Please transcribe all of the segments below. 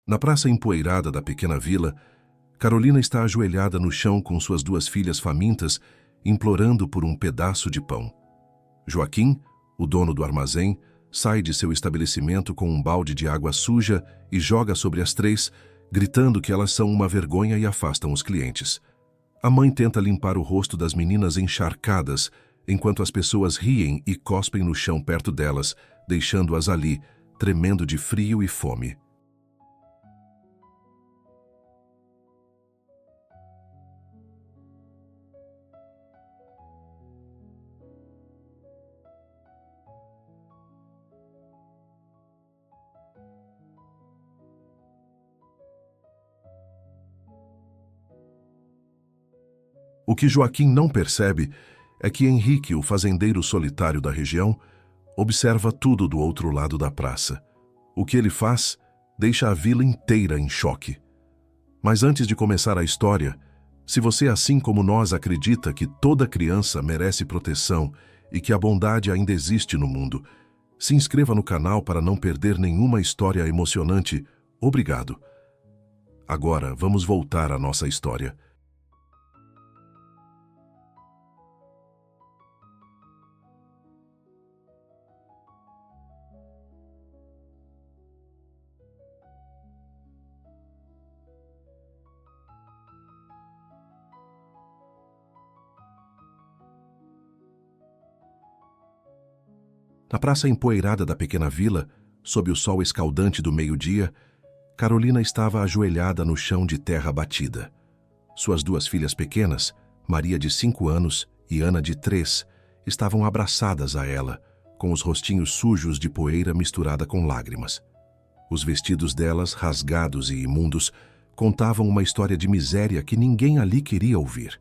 Na praça empoeirada da pequena vila, Carolina está ajoelhada no chão com suas duas filhas famintas, implorando por um pedaço de pão. Joaquim, o dono do armazém, sai de seu estabelecimento com um balde de água suja e joga sobre as três, gritando que elas são uma vergonha e afastam os clientes. A mãe tenta limpar o rosto das meninas encharcadas, enquanto as pessoas riem e cospem no chão perto delas, deixando-as ali, tremendo de frio e fome. O que Joaquim não percebe é que Henrique, o fazendeiro solitário da região, observa tudo do outro lado da praça. O que ele faz deixa a vila inteira em choque. Mas antes de começar a história, se você, assim como nós, acredita que toda criança merece proteção e que a bondade ainda existe no mundo, se inscreva no canal para não perder nenhuma história emocionante. Obrigado. Agora, vamos voltar à nossa história. Na praça empoeirada da pequena vila, sob o sol escaldante do meio-dia, Carolina estava ajoelhada no chão de terra batida. Suas duas filhas pequenas, Maria de 5 anos e Ana de 3, estavam abraçadas a ela, com os rostinhos sujos de poeira misturada com lágrimas. Os vestidos delas, rasgados e imundos, contavam uma história de miséria que ninguém ali queria ouvir.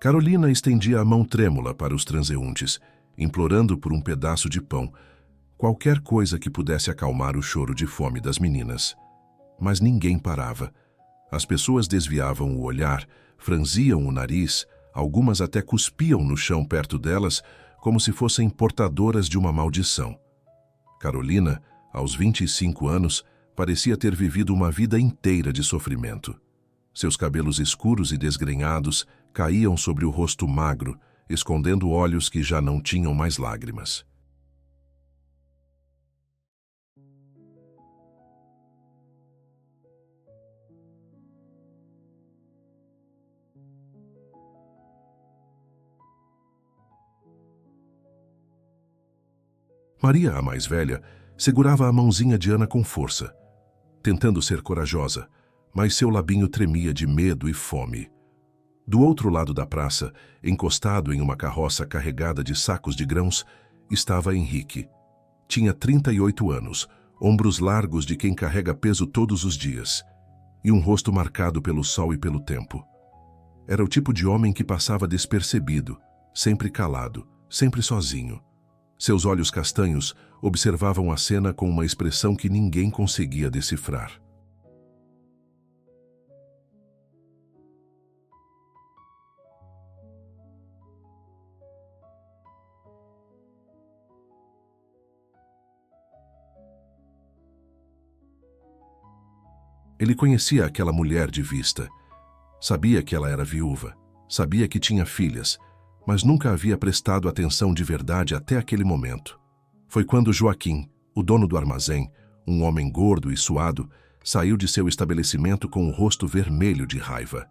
Carolina estendia a mão trêmula para os transeuntes, implorando por um pedaço de pão, qualquer coisa que pudesse acalmar o choro de fome das meninas. Mas ninguém parava. As pessoas desviavam o olhar, franziam o nariz, algumas até cuspiam no chão perto delas, como se fossem portadoras de uma maldição. Carolina, aos 25 anos, parecia ter vivido uma vida inteira de sofrimento. Seus cabelos escuros e desgrenhados caíam sobre o rosto magro, escondendo olhos que já não tinham mais lágrimas. Maria, a mais velha, segurava a mãozinha de Ana com força, tentando ser corajosa, mas seu labinho tremia de medo e fome. Do outro lado da praça, encostado em uma carroça carregada de sacos de grãos, estava Henrique. Tinha 38 anos, ombros largos de quem carrega peso todos os dias, e um rosto marcado pelo sol e pelo tempo. Era o tipo de homem que passava despercebido, sempre calado, sempre sozinho. Seus olhos castanhos observavam a cena com uma expressão que ninguém conseguia decifrar. Ele conhecia aquela mulher de vista. Sabia que ela era viúva, sabia que tinha filhas, mas nunca havia prestado atenção de verdade até aquele momento. Foi quando Joaquim, o dono do armazém, um homem gordo e suado, saiu de seu estabelecimento com o rosto vermelho de raiva.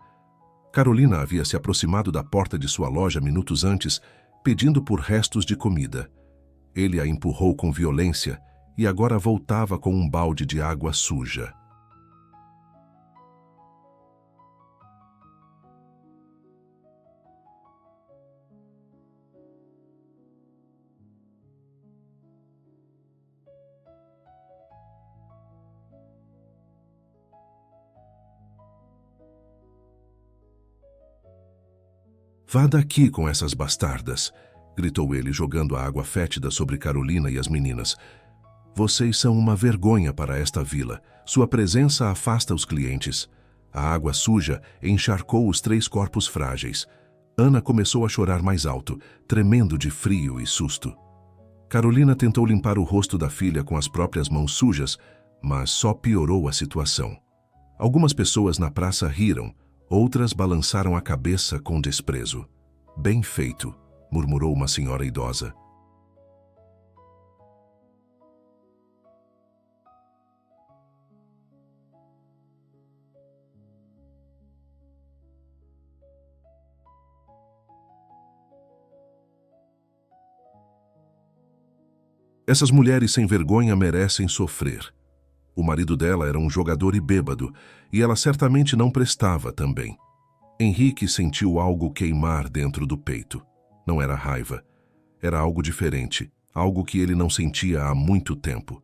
Carolina havia se aproximado da porta de sua loja minutos antes, pedindo por restos de comida. Ele a empurrou com violência e agora voltava com um balde de água suja. Vá daqui com essas bastardas, gritou ele, jogando a água fétida sobre Carolina e as meninas. Vocês são uma vergonha para esta vila. Sua presença afasta os clientes. A água suja encharcou os 3 corpos frágeis. Ana começou a chorar mais alto, tremendo de frio e susto. Carolina tentou limpar o rosto da filha com as próprias mãos sujas, mas só piorou a situação. Algumas pessoas na praça riram, outras balançaram a cabeça com desprezo. Bem feito, murmurou uma senhora idosa. Essas mulheres sem vergonha merecem sofrer. O marido dela era um jogador e bêbado, e ela certamente não prestava também. Henrique sentiu algo queimar dentro do peito. Não era raiva. Era algo diferente, algo que ele não sentia há muito tempo.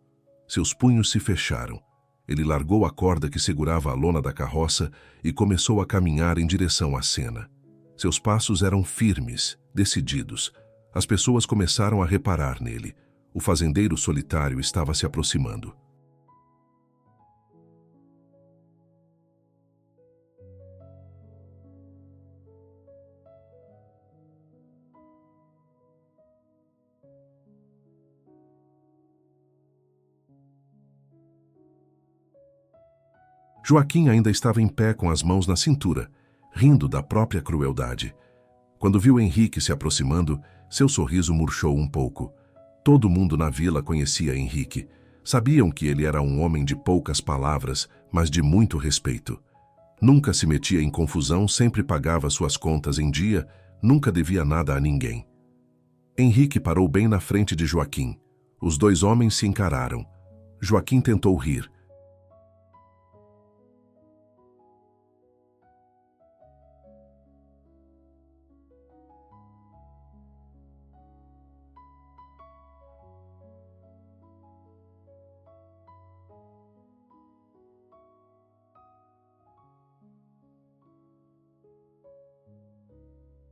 Seus punhos se fecharam. Ele largou a corda que segurava a lona da carroça e começou a caminhar em direção à cena. Seus passos eram firmes, decididos. As pessoas começaram a reparar nele. O fazendeiro solitário estava se aproximando. Joaquim ainda estava em pé com as mãos na cintura, rindo da própria crueldade. Quando viu Henrique se aproximando, seu sorriso murchou um pouco. Todo mundo na vila conhecia Henrique. Sabiam que ele era um homem de poucas palavras, mas de muito respeito. Nunca se metia em confusão, sempre pagava suas contas em dia, nunca devia nada a ninguém. Henrique parou bem na frente de Joaquim. Os 2 homens se encararam. Joaquim tentou rir.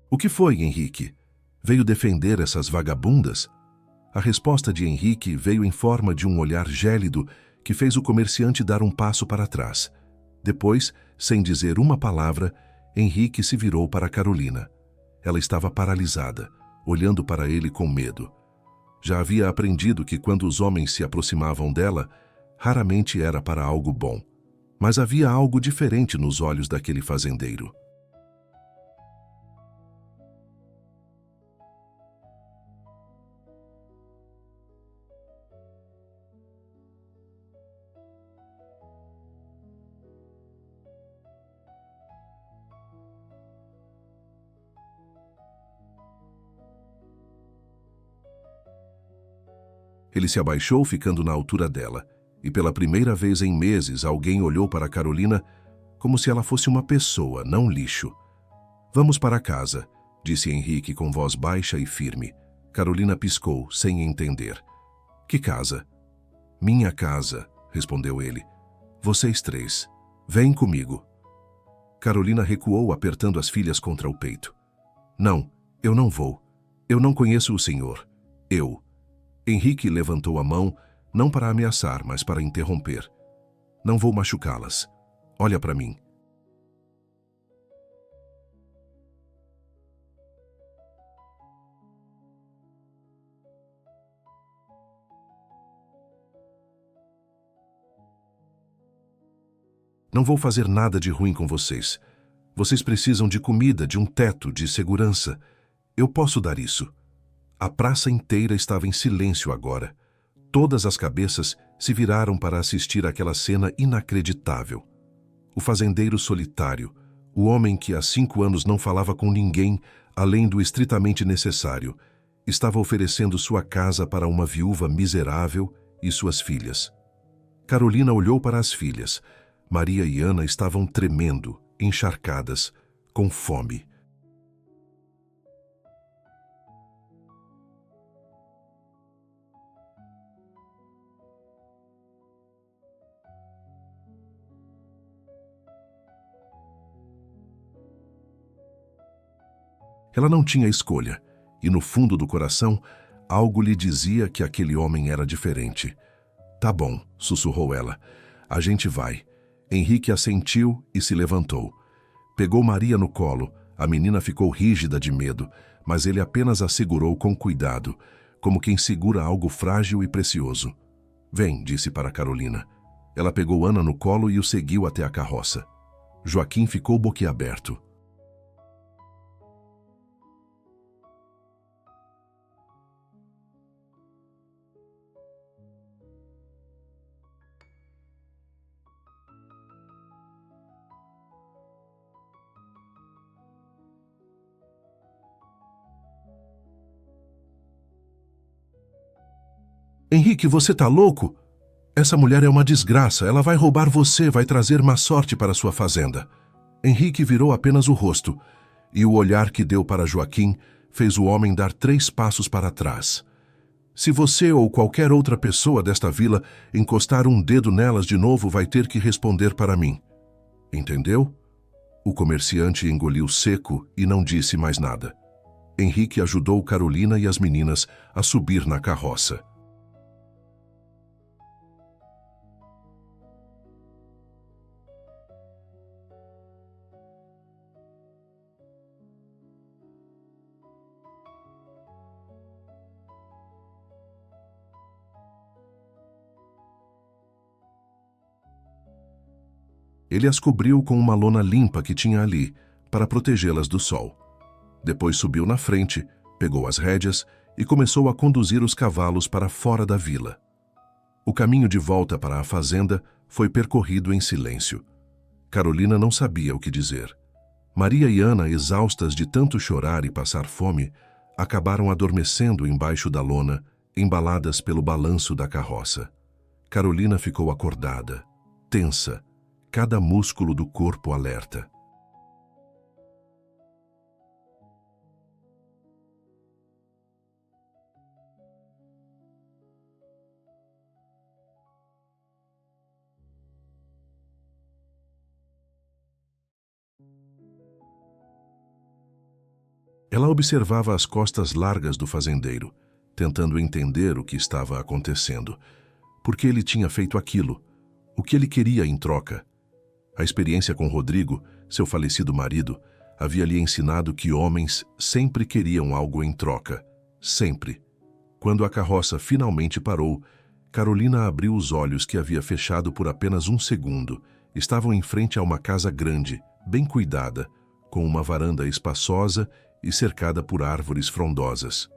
O que foi, Henrique? Veio defender essas vagabundas? A resposta de Henrique veio em forma de um olhar gélido que fez o comerciante dar um passo para trás. Depois, sem dizer uma palavra, Henrique se virou para Carolina. Ela estava paralisada, olhando para ele com medo. Já havia aprendido que quando os homens se aproximavam dela, raramente era para algo bom. Mas havia algo diferente nos olhos daquele fazendeiro. Ele se abaixou, ficando na altura dela, e pela primeira vez em meses alguém olhou para Carolina como se ela fosse uma pessoa, não lixo. Vamos para casa, disse Henrique com voz baixa e firme. Carolina piscou, sem entender. Que casa? Minha casa, respondeu ele. Vocês 3. Vêm comigo. Carolina recuou, apertando as filhas contra o peito. Não, eu não vou. Eu não conheço o senhor. Henrique levantou a mão, não para ameaçar, mas para interromper. Não vou machucá-las. Olha para mim. Não vou fazer nada de ruim com vocês. Vocês precisam de comida, de um teto, de segurança. Eu posso dar isso. A praça inteira estava em silêncio agora. Todas as cabeças se viraram para assistir àquela cena inacreditável. O fazendeiro solitário, o homem que há 5 anos não falava com ninguém além do estritamente necessário, estava oferecendo sua casa para uma viúva miserável e suas filhas. Carolina olhou para as filhas. Maria e Ana estavam tremendo, encharcadas, com fome. Ela não tinha escolha, e no fundo do coração, algo lhe dizia que aquele homem era diferente. Tá bom, sussurrou ela. A gente vai. Henrique assentiu e se levantou. Pegou Maria no colo. A menina ficou rígida de medo, mas ele apenas a segurou com cuidado, como quem segura algo frágil e precioso. Vem, disse para Carolina. Ela pegou Ana no colo e o seguiu até a carroça. Joaquim ficou boquiaberto. Henrique, você tá louco? Essa mulher é uma desgraça. Ela vai roubar você, vai trazer má sorte para sua fazenda. Henrique virou apenas o rosto, e o olhar que deu para Joaquim fez o homem dar 3 passos para trás. Se você ou qualquer outra pessoa desta vila encostar um dedo nelas de novo, vai ter que responder para mim. Entendeu? O comerciante engoliu seco e não disse mais nada. Henrique ajudou Carolina e as meninas a subir na carroça. Ele as cobriu com uma lona limpa que tinha ali, para protegê-las do sol. Depois subiu na frente, pegou as rédeas e começou a conduzir os cavalos para fora da vila. O caminho de volta para a fazenda foi percorrido em silêncio. Carolina não sabia o que dizer. Maria e Ana, exaustas de tanto chorar e passar fome, acabaram adormecendo embaixo da lona, embaladas pelo balanço da carroça. Carolina ficou acordada, tensa, cada músculo do corpo alerta. Ela observava as costas largas do fazendeiro, tentando entender o que estava acontecendo. Por que ele tinha feito aquilo? O que ele queria em troca? A experiência com Rodrigo, seu falecido marido, havia lhe ensinado que homens sempre queriam algo em troca. Sempre. Quando a carroça finalmente parou, Carolina abriu os olhos que havia fechado por apenas um segundo. Estavam em frente a uma casa grande, bem cuidada, com uma varanda espaçosa e cercada por árvores frondosas.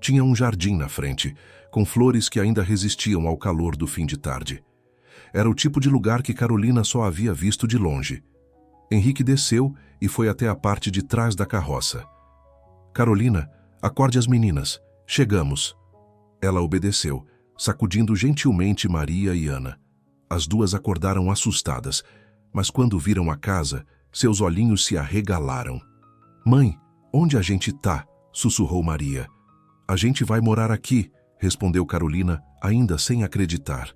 Tinha um jardim na frente, com flores que ainda resistiam ao calor do fim de tarde. Era o tipo de lugar que Carolina só havia visto de longe. Henrique desceu e foi até a parte de trás da carroça. Carolina, acorde as meninas. Chegamos. Ela obedeceu, sacudindo gentilmente Maria e Ana. As duas acordaram assustadas, mas quando viram a casa, seus olhinhos se arregalaram. Mãe, onde a gente tá? Sussurrou Maria. A gente vai morar aqui, respondeu Carolina, ainda sem acreditar.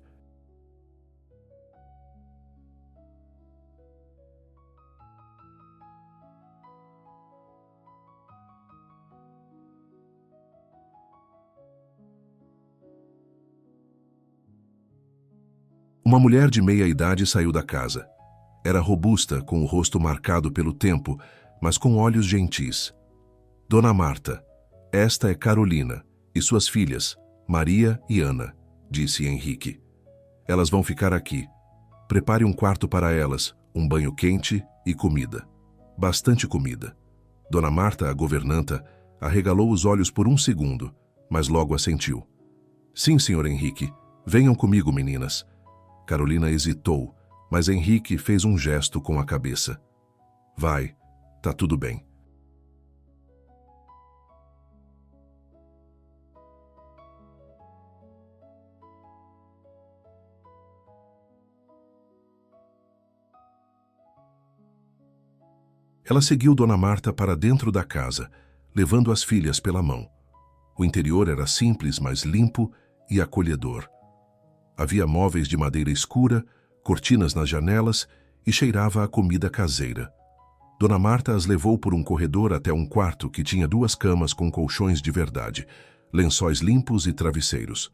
Uma mulher de meia idade saiu da casa. Era robusta, com o rosto marcado pelo tempo, mas com olhos gentis. Dona Marta, esta é Carolina e suas filhas, Maria e Ana, disse Henrique. Elas vão ficar aqui. Prepare um quarto para elas, um banho quente e comida. Bastante comida. Dona Marta, a governanta, arregalou os olhos por um segundo, mas logo assentiu. Sim, senhor Henrique. Venham comigo, meninas. Carolina hesitou, mas Henrique fez um gesto com a cabeça. Vai, tá tudo bem. Ela seguiu Dona Marta para dentro da casa, levando as filhas pela mão. O interior era simples, mas limpo e acolhedor. Havia móveis de madeira escura, cortinas nas janelas e cheirava a comida caseira. Dona Marta as levou por um corredor até um quarto que tinha 2 camas com colchões de verdade, lençóis limpos e travesseiros.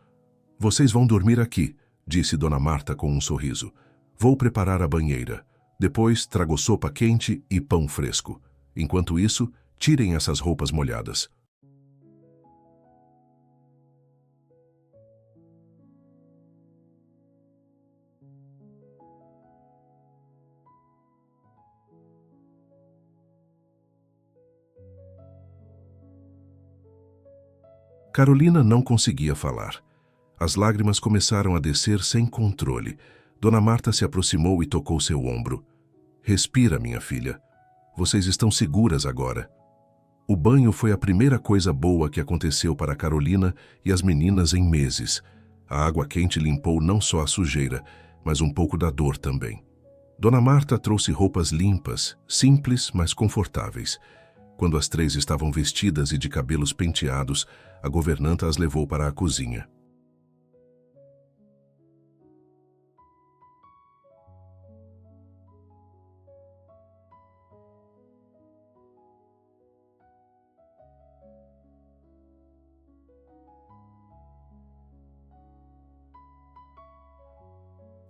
"Vocês vão dormir aqui", disse Dona Marta com um sorriso. "Vou preparar a banheira. Depois trago sopa quente e pão fresco. Enquanto isso, tirem essas roupas molhadas." Carolina não conseguia falar. As lágrimas começaram a descer sem controle. Dona Marta se aproximou e tocou seu ombro. "Respira, minha filha. Vocês estão seguras agora." O banho foi a primeira coisa boa que aconteceu para Carolina e as meninas em meses. A água quente limpou não só a sujeira, mas um pouco da dor também. Dona Marta trouxe roupas limpas, simples, mas confortáveis. Quando as 3 estavam vestidas e de cabelos penteados, a governanta as levou para a cozinha.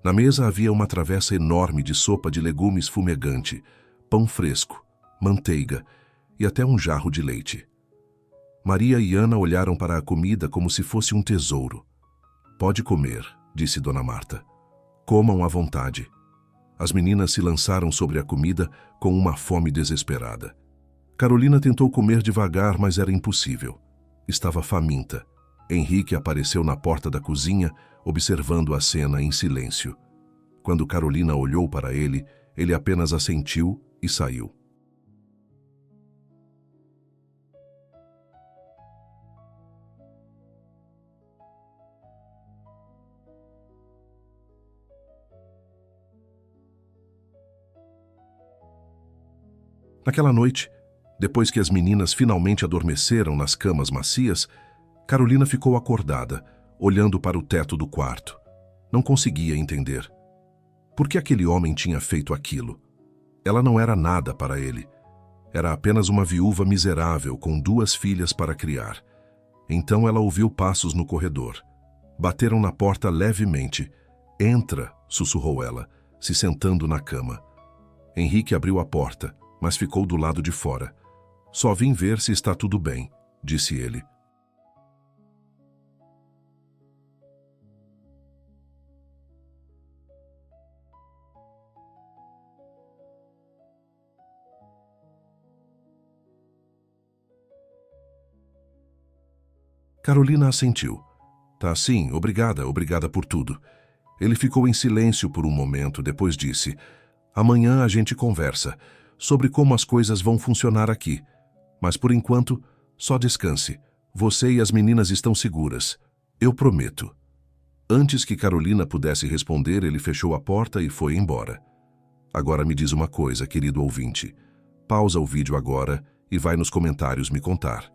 Na mesa havia uma travessa enorme de sopa de legumes fumegante, pão fresco, manteiga e até um jarro de leite. Maria e Ana olharam para a comida como se fosse um tesouro. "Pode comer", disse Dona Marta. "Comam à vontade." As meninas se lançaram sobre a comida com uma fome desesperada. Carolina tentou comer devagar, mas era impossível. Estava faminta. Henrique apareceu na porta da cozinha, observando a cena em silêncio. Quando Carolina olhou para ele, ele apenas assentiu e saiu. Naquela noite, depois que as meninas finalmente adormeceram nas camas macias, Carolina ficou acordada, olhando para o teto do quarto. Não conseguia entender. Por que aquele homem tinha feito aquilo? Ela não era nada para ele. Era apenas uma viúva miserável com 2 filhas para criar. Então ela ouviu passos no corredor. Bateram na porta levemente. "Entra", sussurrou ela, se sentando na cama. Henrique abriu a porta, mas ficou do lado de fora. "Só vim ver se está tudo bem", disse ele. Carolina assentiu. "Tá sim, obrigada, obrigada por tudo." Ele ficou em silêncio por um momento, depois disse: "Amanhã a gente conversa sobre como as coisas vão funcionar aqui. Mas por enquanto, só descanse. Você e as meninas estão seguras. Eu prometo." Antes que Carolina pudesse responder, ele fechou a porta e foi embora. "Agora me diz uma coisa, querido ouvinte. Pausa o vídeo agora e vai nos comentários me contar.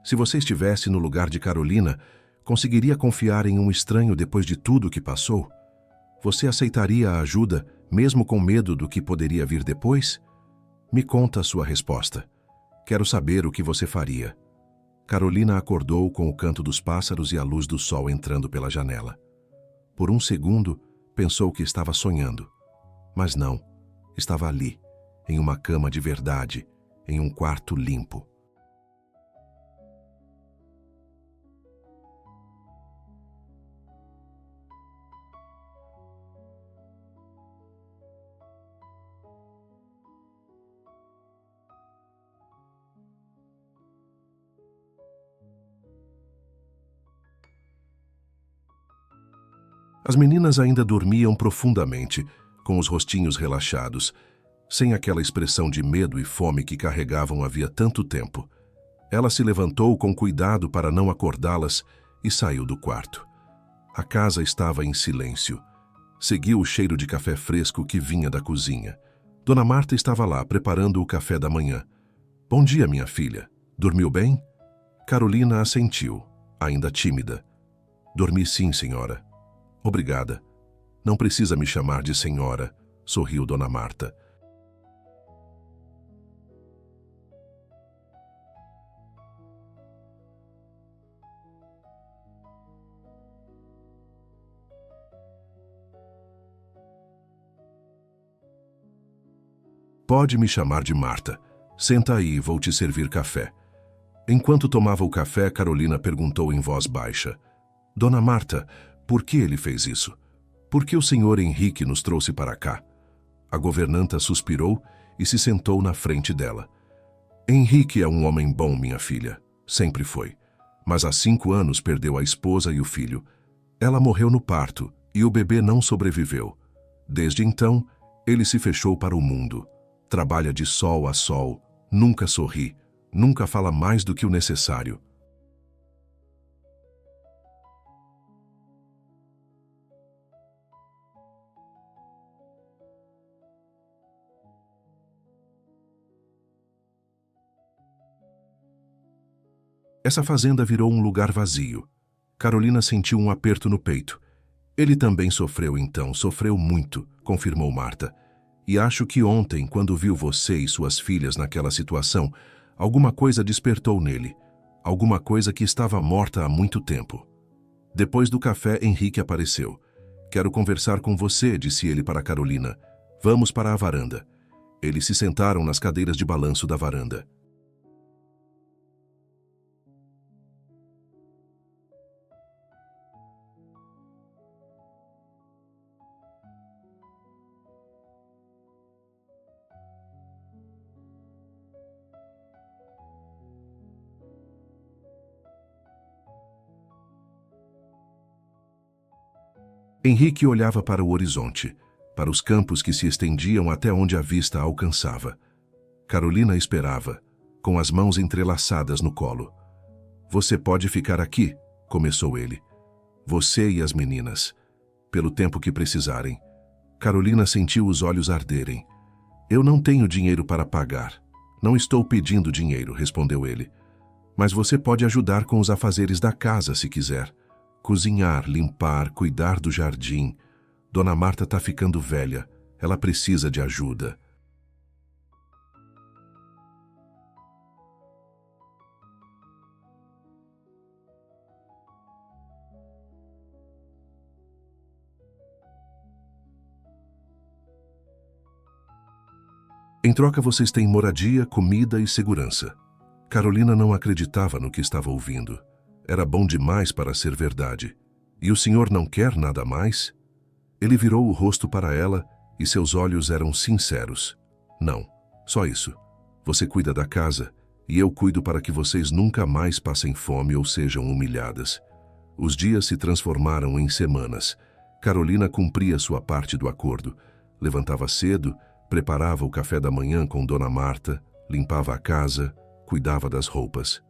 Se você estivesse no lugar de Carolina, conseguiria confiar em um estranho depois de tudo o que passou? Você aceitaria a ajuda, mesmo com medo do que poderia vir depois? Me conta a sua resposta. Quero saber o que você faria. Carolina acordou com o canto dos pássaros e a luz do sol entrando pela janela. Por um segundo, pensou que estava sonhando. Mas não, estava ali, em uma cama de verdade, em um quarto limpo. As meninas ainda dormiam profundamente, com os rostinhos relaxados, sem aquela expressão de medo e fome que carregavam havia tanto tempo. Ela se levantou com cuidado para não acordá-las e saiu do quarto. A casa estava em silêncio. Seguiu o cheiro de café fresco que vinha da cozinha. Dona Marta estava lá, preparando o café da manhã. "Bom dia, minha filha. Dormiu bem?" Carolina assentiu, ainda tímida. "Dormi sim, senhora." "Obrigada. Não precisa me chamar de senhora", sorriu Dona Marta. "Pode me chamar de Marta. Senta aí, vou te servir café." Enquanto tomava o café, Carolina perguntou em voz baixa: "Dona Marta, por que ele fez isso? Por que o senhor Henrique nos trouxe para cá?" A governanta suspirou e se sentou na frente dela. "Henrique é um homem bom, minha filha. Sempre foi. Mas há 5 anos perdeu a esposa e o filho. Ela morreu no parto e o bebê não sobreviveu. Desde então, ele se fechou para o mundo. Trabalha de sol a sol, nunca sorri, nunca fala mais do que o necessário." Essa fazenda virou um lugar vazio. Carolina sentiu um aperto no peito. "Ele também sofreu então, sofreu muito", confirmou Marta. "E acho que ontem, quando viu você e suas filhas naquela situação, alguma coisa despertou nele. Alguma coisa que estava morta há muito tempo." Depois do café, Henrique apareceu. "Quero conversar com você", disse ele para Carolina. "Vamos para a varanda." Eles se sentaram nas cadeiras de balanço da varanda. Henrique olhava para o horizonte, para os campos que se estendiam até onde a vista alcançava. Carolina esperava, com as mãos entrelaçadas no colo. "Você pode ficar aqui", começou ele. "Você e as meninas, pelo tempo que precisarem." Carolina sentiu os olhos arderem. "Eu não tenho dinheiro para pagar." "Não estou pedindo dinheiro", respondeu ele. "Mas você pode ajudar com os afazeres da casa se quiser. Cozinhar, limpar, cuidar do jardim. Dona Marta está ficando velha. Ela precisa de ajuda." "Em troca vocês têm moradia, comida e segurança." Carolina não acreditava no que estava ouvindo. Era bom demais para ser verdade. "E o senhor não quer nada mais?" Ele virou o rosto para ela e seus olhos eram sinceros. "Não, só isso. Você cuida da casa e eu cuido para que vocês nunca mais passem fome ou sejam humilhadas." Os dias se transformaram em semanas. Carolina cumpria sua parte do acordo. Levantava cedo, preparava o café da manhã com Dona Marta, limpava a casa, cuidava das roupas.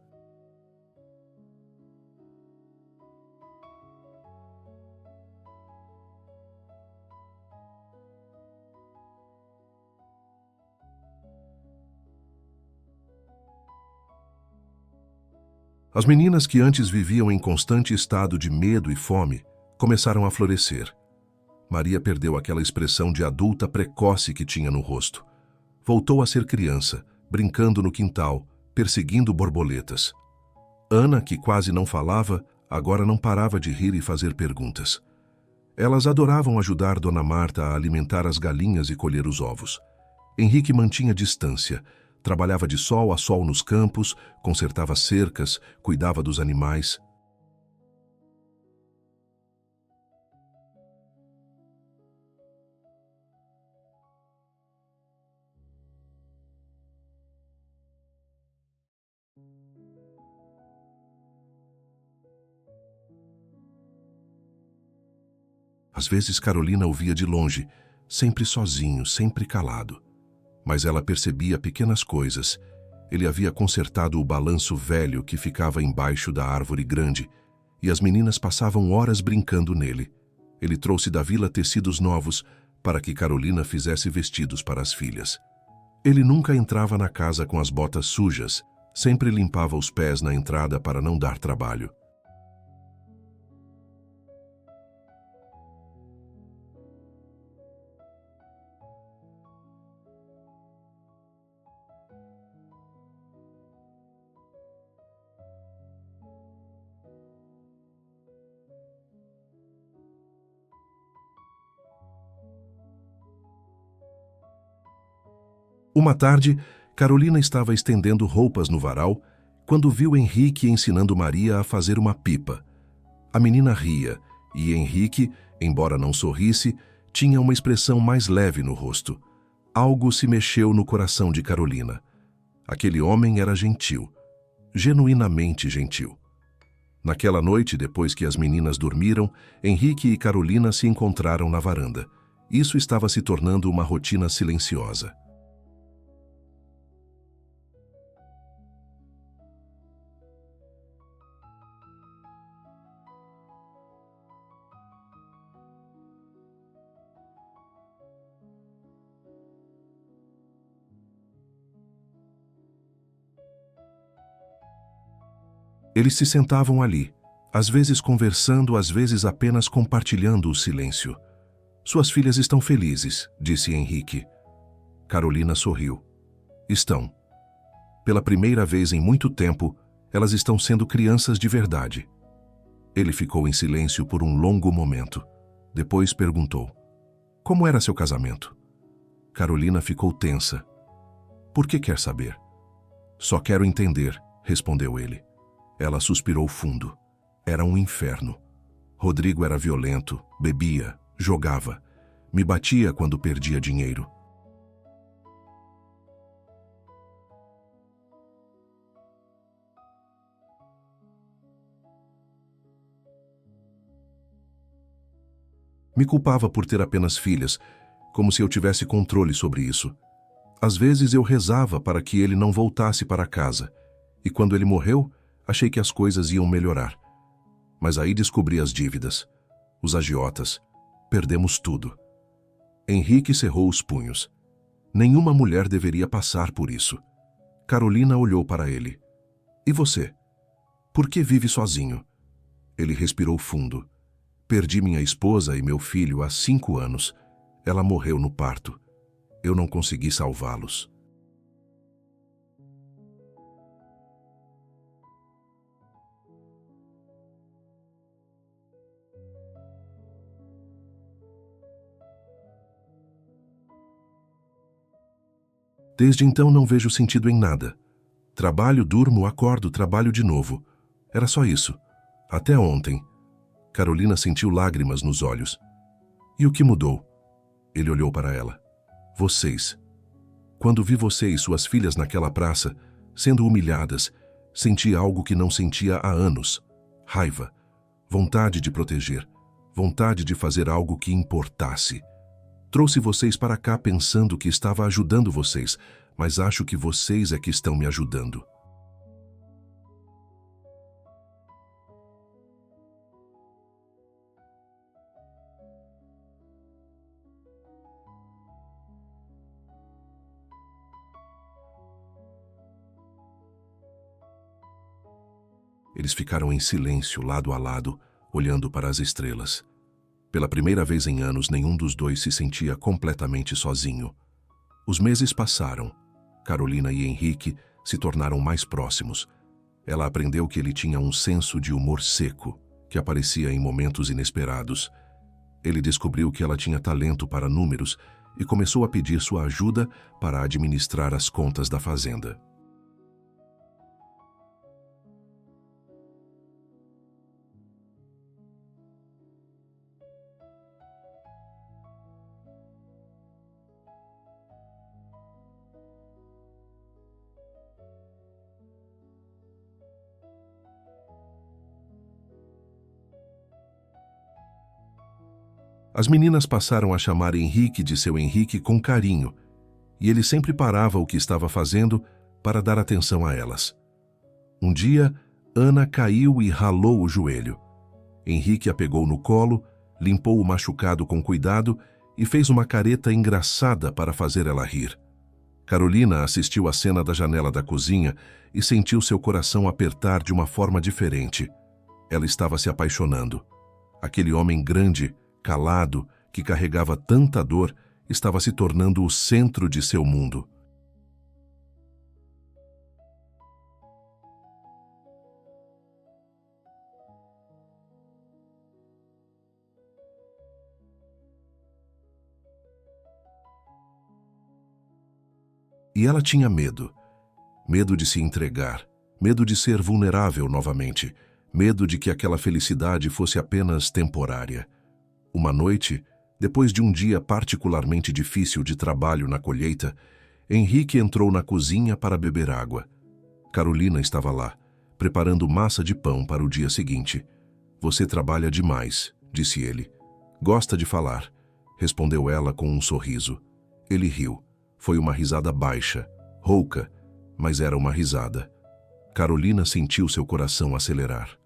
As meninas que antes viviam em constante estado de medo e fome começaram a florescer. Maria perdeu aquela expressão de adulta precoce que tinha no rosto. Voltou a ser criança, brincando no quintal, perseguindo borboletas. Ana, que quase não falava, agora não parava de rir e fazer perguntas. Elas adoravam ajudar Dona Marta a alimentar as galinhas e colher os ovos. Henrique mantinha distância, trabalhava de sol a sol nos campos, consertava cercas, cuidava dos animais. Às vezes Carolina o via de longe, sempre sozinho, sempre calado. Mas ela percebia pequenas coisas. Ele havia consertado o balanço velho que ficava embaixo da árvore grande, e as meninas passavam horas brincando nele. Ele trouxe da vila tecidos novos para que Carolina fizesse vestidos para as filhas. Ele nunca entrava na casa com as botas sujas, sempre limpava os pés na entrada para não dar trabalho. Uma tarde, Carolina estava estendendo roupas no varal quando viu Henrique ensinando Maria a fazer uma pipa. A menina ria e Henrique, embora não sorrisse, tinha uma expressão mais leve no rosto. Algo se mexeu no coração de Carolina. Aquele homem era gentil, genuinamente gentil. Naquela noite, depois que as meninas dormiram, Henrique e Carolina se encontraram na varanda. Isso estava se tornando uma rotina silenciosa. Eles se sentavam ali, às vezes conversando, às vezes apenas compartilhando o silêncio. Suas filhas estão felizes, disse Henrique. Carolina sorriu. Estão. Pela primeira vez em muito tempo, elas estão sendo crianças de verdade. Ele ficou em silêncio por um longo momento. Depois perguntou: Como era seu casamento? Carolina ficou tensa. Por que quer saber? Só quero entender, respondeu ele. Ela suspirou fundo. Era um inferno. Rodrigo era violento, bebia, jogava. Me batia quando perdia dinheiro. Me culpava por ter apenas filhas, como se eu tivesse controle sobre isso. Às vezes eu rezava para que ele não voltasse para casa, e quando ele morreu, achei que as coisas iam melhorar. Mas aí descobri as dívidas, os agiotas. Perdemos tudo. Henrique cerrou os punhos. Nenhuma mulher deveria passar por isso. Carolina olhou para ele. E você? Por que vive sozinho? Ele respirou fundo. Perdi minha esposa e meu filho há 5 anos. Ela morreu no parto. Eu não consegui salvá-los. Desde então não vejo sentido em nada. Trabalho, durmo, acordo, trabalho de novo. Era só isso. Até ontem. Carolina sentiu lágrimas nos olhos. E o que mudou? Ele olhou para ela. Vocês. Quando vi você e suas filhas naquela praça, sendo humilhadas, senti algo que não sentia há anos. Raiva. Vontade de proteger. Vontade de fazer algo que importasse. Trouxe vocês para cá pensando que estava ajudando vocês, mas acho que vocês é que estão me ajudando. Eles ficaram em silêncio, lado a lado, olhando para as estrelas. Pela primeira vez em anos, nenhum dos dois se sentia completamente sozinho. Os meses passaram. Carolina e Henrique se tornaram mais próximos. Ela aprendeu que ele tinha um senso de humor seco, que aparecia em momentos inesperados. Ele descobriu que ela tinha talento para números e começou a pedir sua ajuda para administrar as contas da fazenda. As meninas passaram a chamar Henrique de seu Henrique com carinho, e ele sempre parava o que estava fazendo para dar atenção a elas. Um dia, Ana caiu e ralou o joelho. Henrique a pegou no colo, limpou o machucado com cuidado e fez uma careta engraçada para fazer ela rir. Carolina assistiu à cena da janela da cozinha e sentiu seu coração apertar de uma forma diferente. Ela estava se apaixonando. Aquele homem grande, calado, que carregava tanta dor, estava se tornando o centro de seu mundo. E ela tinha medo. Medo de se entregar, medo de ser vulnerável novamente, medo de que aquela felicidade fosse apenas temporária. Uma noite, depois de um dia particularmente difícil de trabalho na colheita, Henrique entrou na cozinha para beber água. Carolina estava lá, preparando massa de pão para o dia seguinte. "Você trabalha demais", disse ele. "Gosta de falar", respondeu ela com um sorriso. Ele riu. Foi uma risada baixa, rouca, mas era uma risada. Carolina sentiu seu coração acelerar.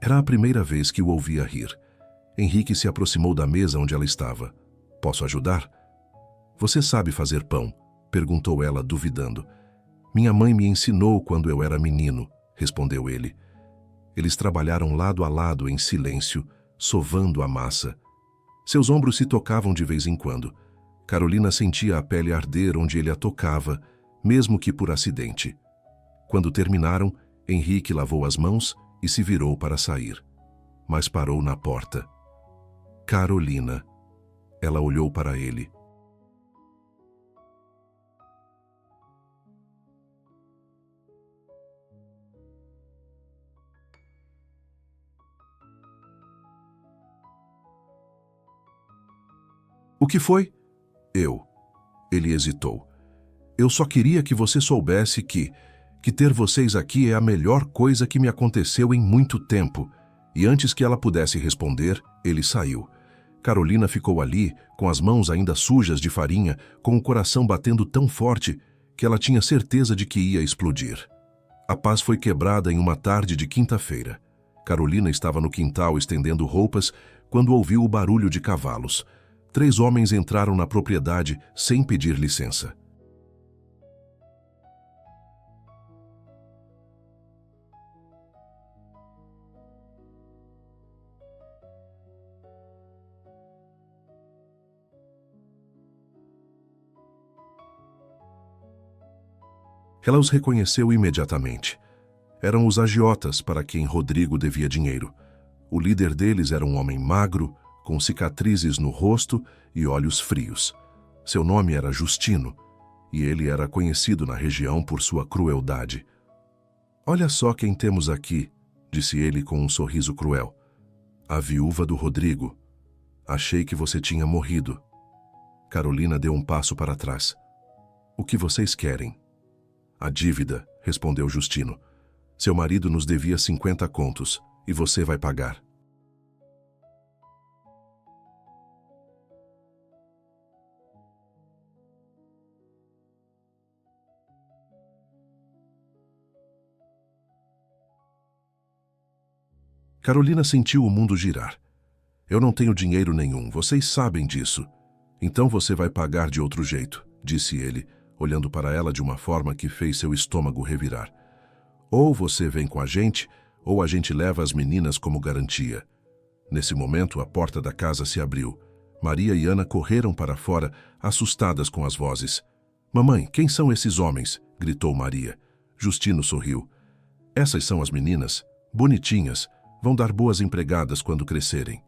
Era a primeira vez que o ouvia rir. Henrique se aproximou da mesa onde ela estava. "Posso ajudar?" "Você sabe fazer pão?", perguntou ela, duvidando. "Minha mãe me ensinou quando eu era menino", respondeu ele. Eles trabalharam lado a lado em silêncio, sovando a massa. Seus ombros se tocavam de vez em quando. Carolina sentia a pele arder onde ele a tocava, mesmo que por acidente. Quando terminaram, Henrique lavou as mãos e se virou para sair. Mas parou na porta. "Carolina." Ela olhou para ele. "O que foi?" "Eu." Ele hesitou. "Eu só queria que você soubesse que ter vocês aqui é a melhor coisa que me aconteceu em muito tempo." E antes que ela pudesse responder, ele saiu. Carolina ficou ali, com as mãos ainda sujas de farinha, com o coração batendo tão forte que ela tinha certeza de que ia explodir. A paz foi quebrada em uma tarde de quinta-feira. Carolina estava no quintal estendendo roupas quando ouviu o barulho de cavalos. 3 homens entraram na propriedade sem pedir licença. Ela os reconheceu imediatamente. Eram os agiotas para quem Rodrigo devia dinheiro. O líder deles era um homem magro, com cicatrizes no rosto e olhos frios. Seu nome era Justino, e ele era conhecido na região por sua crueldade. "Olha só quem temos aqui", disse ele com um sorriso cruel. "A viúva do Rodrigo. Achei que você tinha morrido." Carolina deu um passo para trás. "O que vocês querem?" "A dívida", respondeu Justino. "Seu marido nos devia 50 contos, e você vai pagar." Carolina sentiu o mundo girar. "Eu não tenho dinheiro nenhum, vocês sabem disso. Então você vai pagar de outro jeito", disse ele, olhando para ela de uma forma que fez seu estômago revirar. "Ou você vem com a gente, ou a gente leva as meninas como garantia." Nesse momento, a porta da casa se abriu. Maria e Ana correram para fora, assustadas com as vozes. "Mamãe, quem são esses homens?", gritou Maria. Justino sorriu. "Essas são as meninas, bonitinhas, vão dar boas empregadas quando crescerem."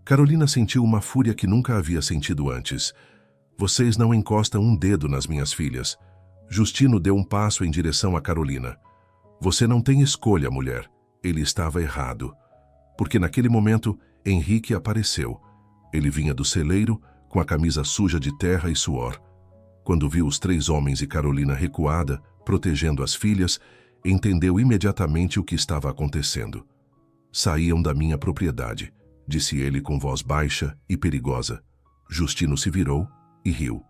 Carolina sentiu uma fúria que nunca havia sentido antes. Vocês não encostam um dedo nas minhas filhas. Justino deu um passo em direção a Carolina. Você não tem escolha, mulher. Ele estava errado. Porque naquele momento, Henrique apareceu. Ele vinha do celeiro, com a camisa suja de terra e suor. Quando viu os 3 homens e Carolina recuada, protegendo as filhas, entendeu imediatamente o que estava acontecendo. Saíam da minha propriedade, disse ele com voz baixa e perigosa. Justino se virou e riu.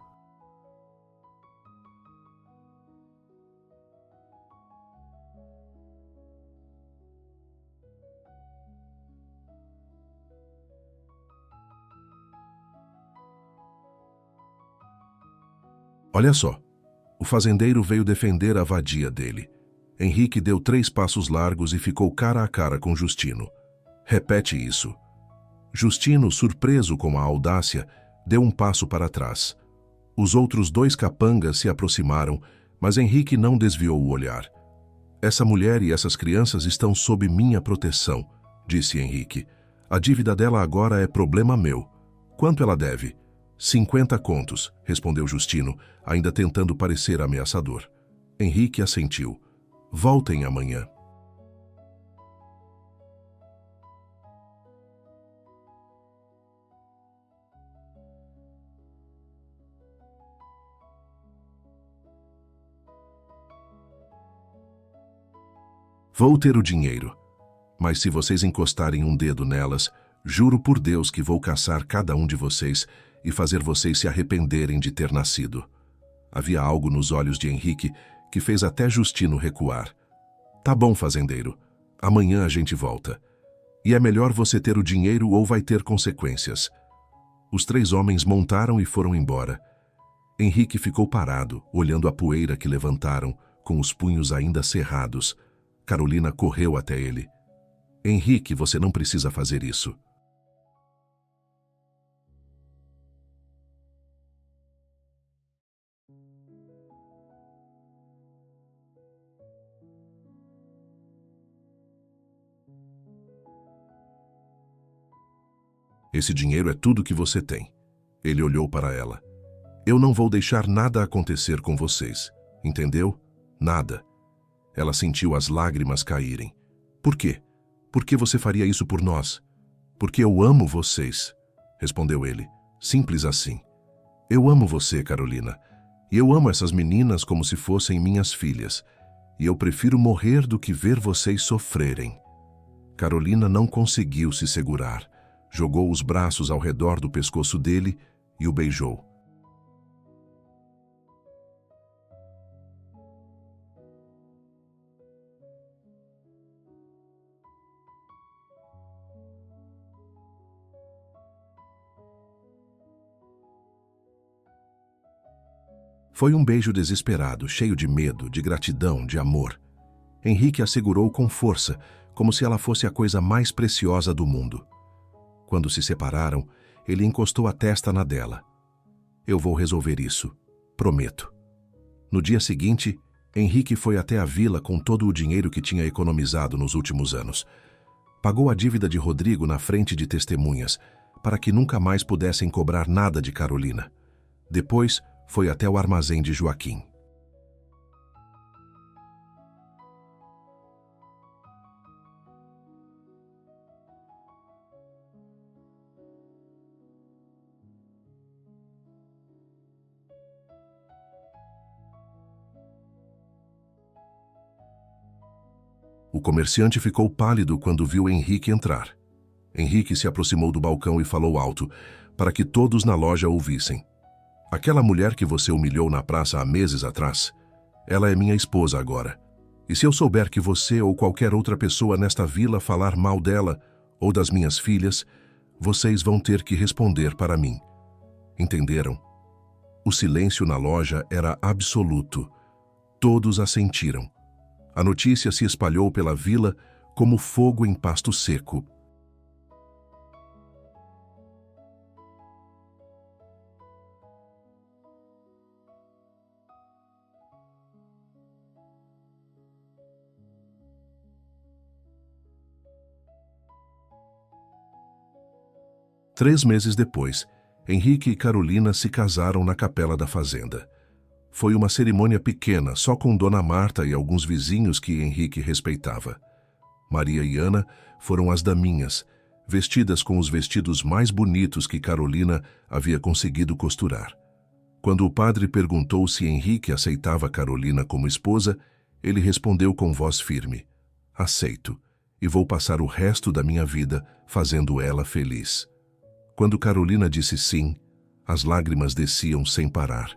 Olha só, o fazendeiro veio defender a vadia dele. Henrique deu 3 passos largos e ficou cara a cara com Justino. Repete isso. Justino, surpreso com a audácia, deu um passo para trás. Os outros 2 capangas se aproximaram, mas Henrique não desviou o olhar. Essa mulher e essas crianças estão sob minha proteção, disse Henrique. A dívida dela agora é problema meu. Quanto ela deve? 50 contos, respondeu Justino, ainda tentando parecer ameaçador. Henrique assentiu. Voltem amanhã. Vou ter o dinheiro, mas se vocês encostarem um dedo nelas, juro por Deus que vou caçar cada um de vocês e fazer vocês se arrependerem de ter nascido. Havia algo nos olhos de Henrique que fez até Justino recuar. Tá bom, fazendeiro. Amanhã a gente volta. E é melhor você ter o dinheiro ou vai ter consequências. Os 3 homens montaram e foram embora. Henrique ficou parado, olhando a poeira que levantaram, com os punhos ainda cerrados. Carolina correu até ele. Henrique, você não precisa fazer isso. Esse dinheiro é tudo que você tem. Ele olhou para ela. Eu não vou deixar nada acontecer com vocês. Entendeu? Nada. Ela sentiu as lágrimas caírem. Por quê? Por que você faria isso por nós? Porque eu amo vocês, respondeu ele. Simples assim. Eu amo você, Carolina. E eu amo essas meninas como se fossem minhas filhas. E eu prefiro morrer do que ver vocês sofrerem. Carolina não conseguiu se segurar. Jogou os braços ao redor do pescoço dele e o beijou. Foi um beijo desesperado, cheio de medo, de gratidão, de amor. Henrique a segurou com força, como se ela fosse a coisa mais preciosa do mundo. Quando se separaram, ele encostou a testa na dela. Eu vou resolver isso, prometo. No dia seguinte, Henrique foi até a vila com todo o dinheiro que tinha economizado nos últimos anos. Pagou a dívida de Rodrigo na frente de testemunhas, para que nunca mais pudessem cobrar nada de Carolina. Depois, foi até o armazém de Joaquim. O comerciante ficou pálido quando viu Henrique entrar. Henrique se aproximou do balcão e falou alto, para que todos na loja ouvissem. Aquela mulher que você humilhou na praça há meses atrás, ela é minha esposa agora. E se eu souber que você ou qualquer outra pessoa nesta vila falar mal dela ou das minhas filhas, vocês vão ter que responder para mim. Entenderam? O silêncio na loja era absoluto. Todos assentiram. A notícia se espalhou pela vila como fogo em pasto seco. 3 meses depois, Henrique e Carolina se casaram na capela da fazenda. Foi uma cerimônia pequena, só com Dona Marta e alguns vizinhos que Henrique respeitava. Maria e Ana foram as daminhas, vestidas com os vestidos mais bonitos que Carolina havia conseguido costurar. Quando o padre perguntou se Henrique aceitava Carolina como esposa, ele respondeu com voz firme: aceito, e vou passar o resto da minha vida fazendo ela feliz. Quando Carolina disse sim, as lágrimas desciam sem parar.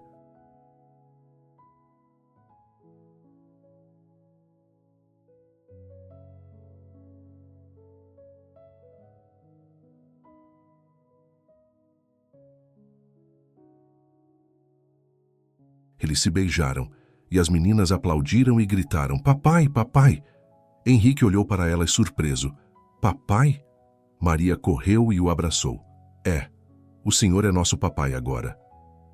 Eles se beijaram, e as meninas aplaudiram e gritaram: papai, papai! Henrique olhou para elas surpreso. Papai? Maria correu e o abraçou. É, o senhor é nosso papai agora.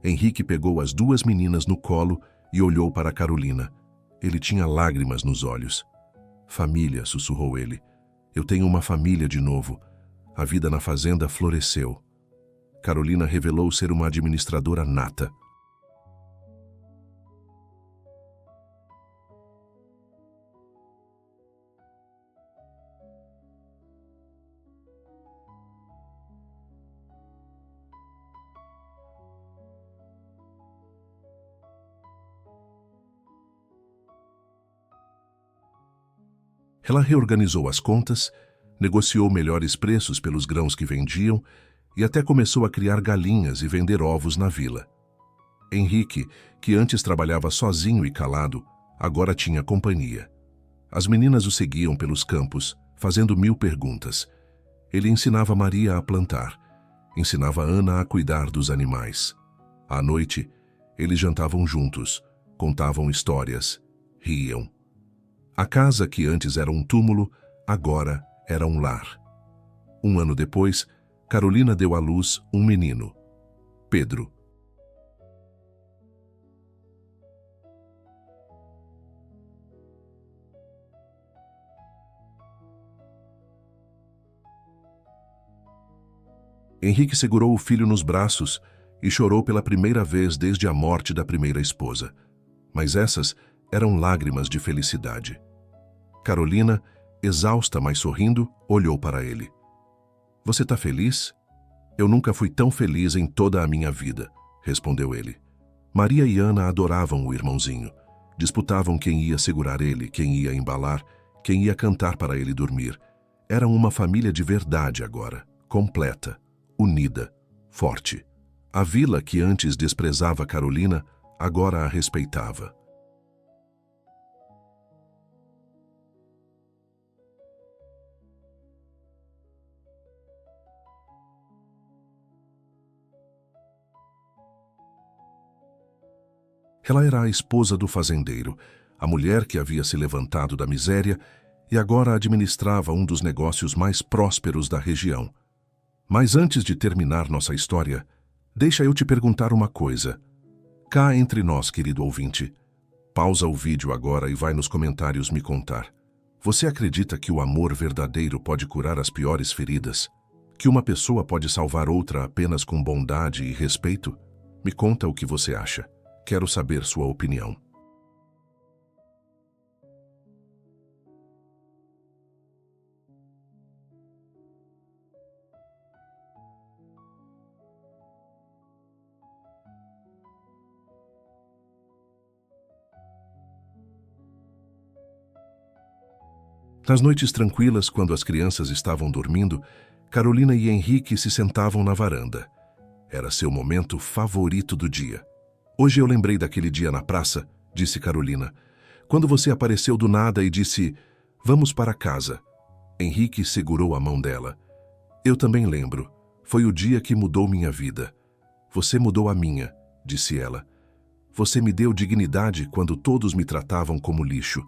Henrique pegou as duas meninas no colo e olhou para Carolina. Ele tinha lágrimas nos olhos. Família, sussurrou ele. Eu tenho uma família de novo. A vida na fazenda floresceu. Carolina revelou ser uma administradora nata. Ela reorganizou as contas, negociou melhores preços pelos grãos que vendiam e até começou a criar galinhas e vender ovos na vila. Henrique, que antes trabalhava sozinho e calado, agora tinha companhia. As meninas o seguiam pelos campos, fazendo 1000 perguntas. Ele ensinava Maria a plantar, ensinava Ana a cuidar dos animais. À noite, eles jantavam juntos, contavam histórias, riam. A casa que antes era um túmulo, agora era um lar. 1 ano depois, Carolina deu à luz um menino, Pedro. Henrique segurou o filho nos braços e chorou pela primeira vez desde a morte da primeira esposa. Mas essas eram lágrimas de felicidade. Carolina, exausta mas sorrindo, olhou para ele. Você está feliz? Eu nunca fui tão feliz em toda a minha vida, respondeu ele. Maria e Ana adoravam o irmãozinho. Disputavam quem ia segurar ele, quem ia embalar, quem ia cantar para ele dormir. Eram uma família de verdade agora, completa, unida, forte. A vila que antes desprezava Carolina, agora a respeitava. Ela era a esposa do fazendeiro, a mulher que havia se levantado da miséria e agora administrava um dos negócios mais prósperos da região. Mas antes de terminar nossa história, deixa eu te perguntar uma coisa. Cá entre nós, querido ouvinte, pausa o vídeo agora e vai nos comentários me contar. Você acredita que o amor verdadeiro pode curar as piores feridas? Que uma pessoa pode salvar outra apenas com bondade e respeito? Me conta o que você acha. Quero saber sua opinião. Nas noites tranquilas, quando as crianças estavam dormindo, Carolina e Henrique se sentavam na varanda. Era seu momento favorito do dia. Hoje eu lembrei daquele dia na praça, disse Carolina, quando você apareceu do nada e disse, vamos para casa. Henrique segurou a mão dela. Eu também lembro. Foi o dia que mudou minha vida. Você mudou a minha, disse ela. Você me deu dignidade quando todos me tratavam como lixo.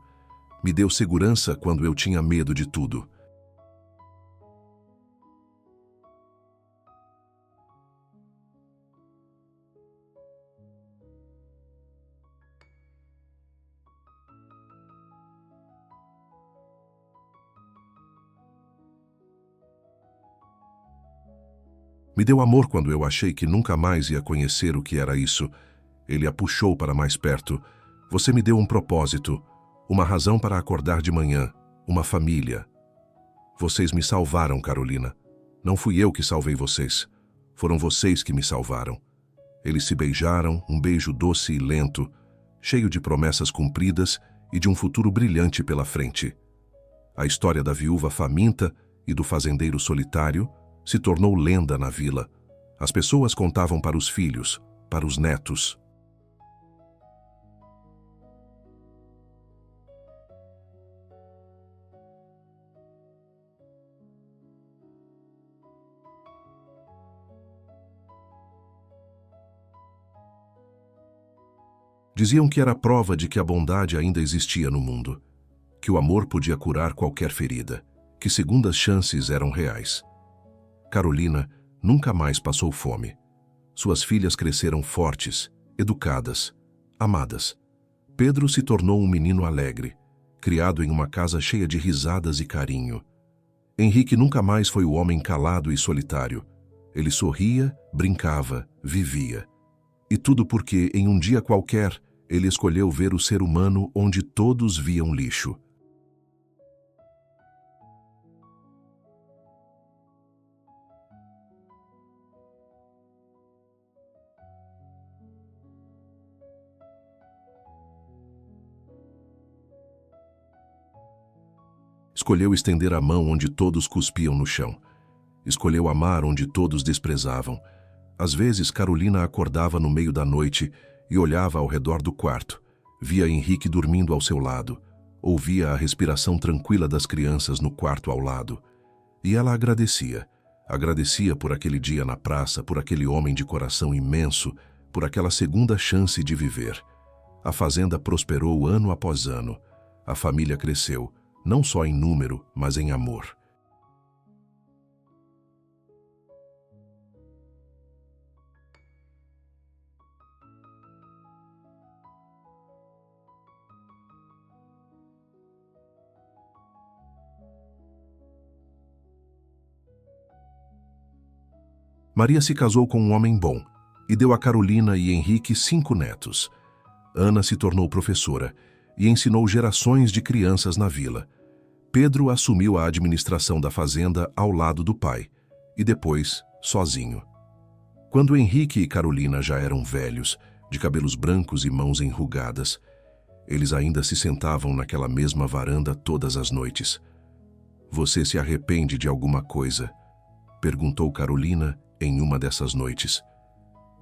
Me deu segurança quando eu tinha medo de tudo. Me deu amor quando eu achei que nunca mais ia conhecer o que era isso. Ele a puxou para mais perto. Você me deu um propósito, uma razão para acordar de manhã, uma família. Vocês me salvaram, Carolina. Não fui eu que salvei vocês. Foram vocês que me salvaram. Eles se beijaram, um beijo doce e lento, cheio de promessas cumpridas e de um futuro brilhante pela frente. A história da viúva faminta e do fazendeiro solitário se tornou lenda na vila. As pessoas contavam para os filhos, para os netos. Diziam que era prova de que a bondade ainda existia no mundo, que o amor podia curar qualquer ferida, que segundas chances eram reais. Carolina nunca mais passou fome. Suas filhas cresceram fortes, educadas, amadas. Pedro se tornou um menino alegre, criado em uma casa cheia de risadas e carinho. Henrique nunca mais foi o homem calado e solitário. Ele sorria, brincava, vivia. E tudo porque, em um dia qualquer, ele escolheu ver o ser humano onde todos viam lixo. Escolheu estender a mão onde todos cuspiam no chão. Escolheu amar onde todos desprezavam. Às vezes, Carolina acordava no meio da noite e olhava ao redor do quarto. Via Henrique dormindo ao seu lado. Ouvia a respiração tranquila das crianças no quarto ao lado. E ela agradecia. Agradecia por aquele dia na praça, por aquele homem de coração imenso, por aquela segunda chance de viver. A fazenda prosperou ano após ano. A família cresceu, não só em número, mas em amor. Maria se casou com um homem bom e deu a Carolina e Henrique 5 netos. Ana se tornou professora e ensinou gerações de crianças na vila. Pedro assumiu a administração da fazenda ao lado do pai e depois sozinho. Quando Henrique e Carolina já eram velhos, de cabelos brancos e mãos enrugadas, eles ainda se sentavam naquela mesma varanda todas as noites. "Você se arrepende de alguma coisa?" perguntou Carolina em uma dessas noites.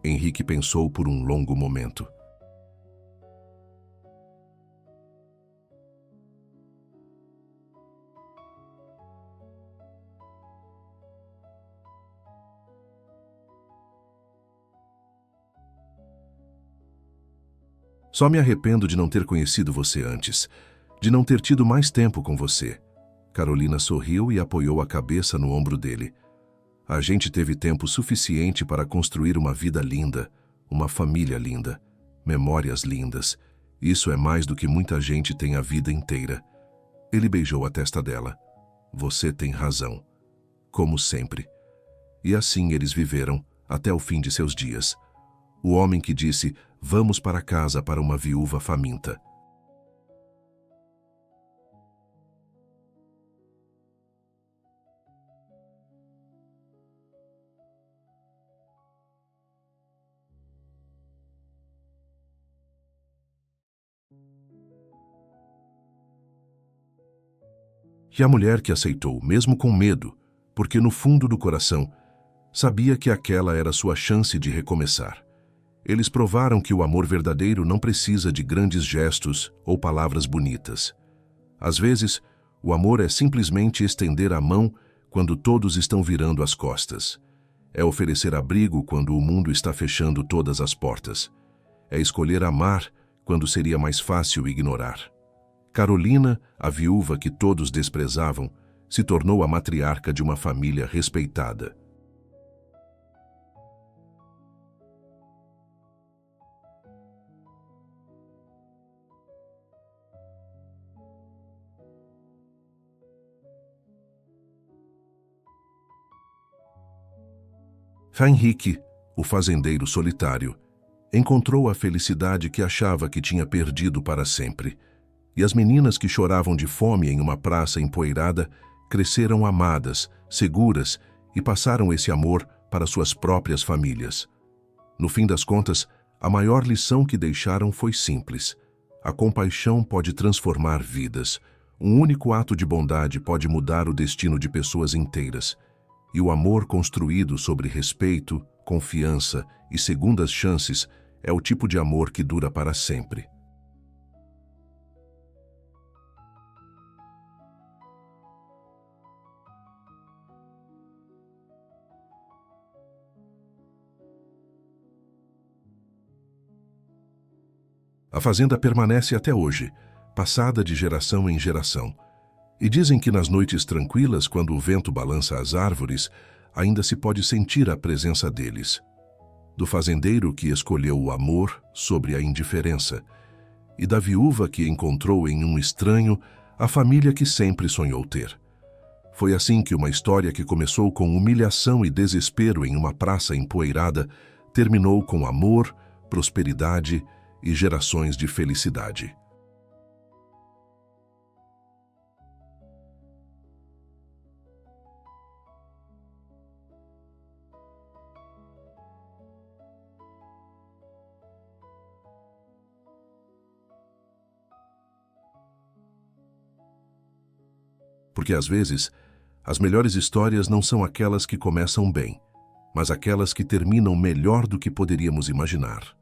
Henrique pensou por um longo momento. "Só me arrependo de não ter conhecido você antes, de não ter tido mais tempo com você." Carolina sorriu e apoiou a cabeça no ombro dele. "A gente teve tempo suficiente para construir uma vida linda, uma família linda, memórias lindas. Isso é mais do que muita gente tem a vida inteira." Ele beijou a testa dela. "Você tem razão, como sempre." E assim eles viveram até o fim de seus dias. O homem que disse, "Vamos para casa para uma viúva faminta." E a mulher que aceitou, mesmo com medo, porque no fundo do coração, sabia que aquela era sua chance de recomeçar. Eles provaram que o amor verdadeiro não precisa de grandes gestos ou palavras bonitas. Às vezes, o amor é simplesmente estender a mão quando todos estão virando as costas. É oferecer abrigo quando o mundo está fechando todas as portas. É escolher amar quando seria mais fácil ignorar. Carolina, a viúva que todos desprezavam, se tornou a matriarca de uma família respeitada. Henrique, o fazendeiro solitário, encontrou a felicidade que achava que tinha perdido para sempre. E as meninas que choravam de fome em uma praça empoeirada cresceram amadas, seguras e passaram esse amor para suas próprias famílias. No fim das contas, a maior lição que deixaram foi simples. A compaixão pode transformar vidas. Um único ato de bondade pode mudar o destino de pessoas inteiras. E o amor construído sobre respeito, confiança e segundas chances é o tipo de amor que dura para sempre. A fazenda permanece até hoje, passada de geração em geração. E dizem que nas noites tranquilas, quando o vento balança as árvores, ainda se pode sentir a presença deles. Do fazendeiro que escolheu o amor sobre a indiferença, e da viúva que encontrou em um estranho a família que sempre sonhou ter. Foi assim que uma história que começou com humilhação e desespero em uma praça empoeirada terminou com amor, prosperidade e gerações de felicidade. Porque às vezes, as melhores histórias não são aquelas que começam bem, mas aquelas que terminam melhor do que poderíamos imaginar.